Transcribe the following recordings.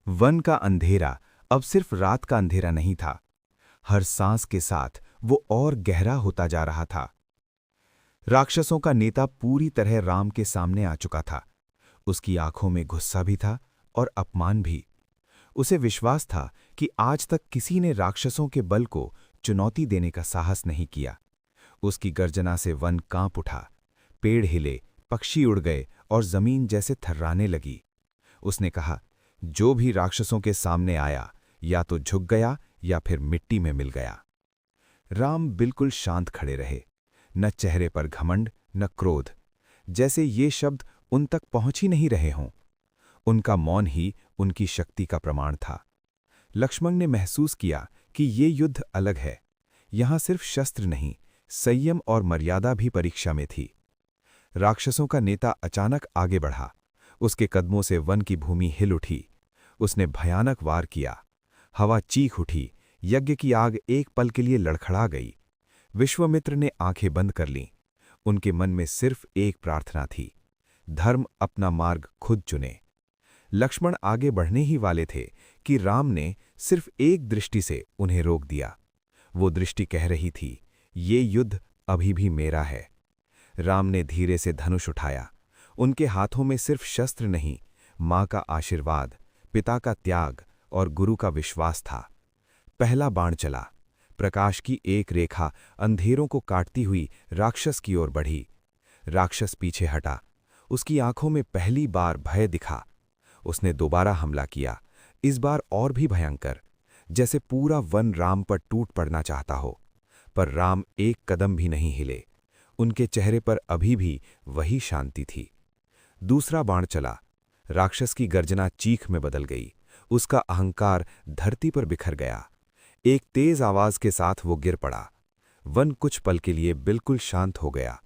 One का अंधेरा अब सिर्फ रात का अंधेरा नहीं था। हर सांस के साथ वो और गहरा होता जा रहा था। राक्षसों का नेता पूरी तरह राम के सामने आ चुका था। उसकी आंखों में गुस्सा भी था और अपमान भी। उसे विश्वास था कि आज तक किसी ने राक्षसों के बल को चुनौती देने का साहस नहीं किया। उसकी गर्जना से वन कांप उठा, पेड़ हिले, पक्षी उड़ गए और जमीन जैसे थर्राने लगी। उसने कहा, जो भी राक्षसों के सामने आया या तो झुक गया या फिर मिट्टी में मिल गया। राम बिल्कुल शांत खड़े रहे, न चेहरे पर घमंड न क्रोध, जैसे ये शब्द उन तक पहुंच ही नहीं रहे हों। उनका मौन ही उनकी शक्ति का प्रमाण था। लक्ष्मण ने महसूस किया कि ये युद्ध अलग है। यहां सिर्फ शस्त्र नहीं, संयम और मर्यादा भी परीक्षा में थी। राक्षसों का नेता अचानक आगे बढ़ा। उसके कदमों से वन की भूमि हिल उठी। उसने भयानक वार किया। हवा चीख उठी। यज्ञ की आग एक पल के लिए लड़खड़ा गई। विश्वामित्र ने आंखें बंद कर लीं। उनके मन में सिर्फ एक प्रार्थना थी, धर्म अपना मार्ग खुद चुने। लक्ष्मण आगे बढ़ने ही वाले थे कि राम ने सिर्फ एक दृष्टि से उन्हें रोक दिया। वो दृष्टि कह रही थी, ये युद्ध अभी भी मेरा है। राम ने धीरे से धनुष उठाया। उनके हाथों में सिर्फ शस्त्र नहीं, मां का आशीर्वाद, पिता का त्याग और गुरु का विश्वास था। पहला बाण चला। प्रकाश की एक रेखा अंधेरों को काटती हुई राक्षस की ओर बढ़ी। राक्षस पीछे हटा। उसकी आंखों में पहली बार भय दिखा। उसने दोबारा हमला किया, इस बार और भी भयंकर, जैसे पूरा वन राम पर टूट पड़ना चाहता हो। पर राम एक कदम भी नहीं हिले। उनके चेहरे पर अभी भी वही शांति थी। दूसरा बाण चला। राक्षस की गर्जना चीख में बदल गई। उसका अहंकार धरती पर बिखर गया। एक तेज आवाज के साथ वो गिर पड़ा। वन कुछ पल के लिए बिल्कुल शांत हो गया।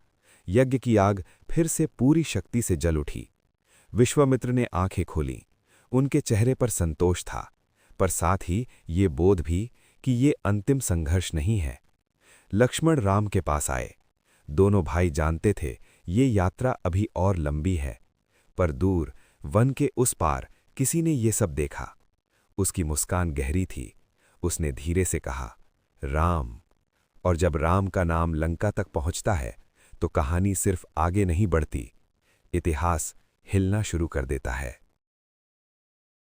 यज्ञ की आग फिर से पूरी शक्ति से जल उठी। विश्वामित्र ने आंखें खोलीं। उनके चेहरे पर संतोष था, पर साथ ही ये बोध भी कि ये अंतिम संघर्ष नहीं है। लक्ष्मण राम के पास आए। दोनों भाई जानते थे ये यात्रा अभी और लंबी है, पर दूर वन के उस पार किसी ने ये सब देखा। उसकी मुस्कान गहरी थी। उसने धीरे से कहा, राम। और जब राम का नाम लंका तक पहुंचता है तो कहानी सिर्फ आगे नहीं बढ़ती, इतिहास हिलना शुरू कर देता है।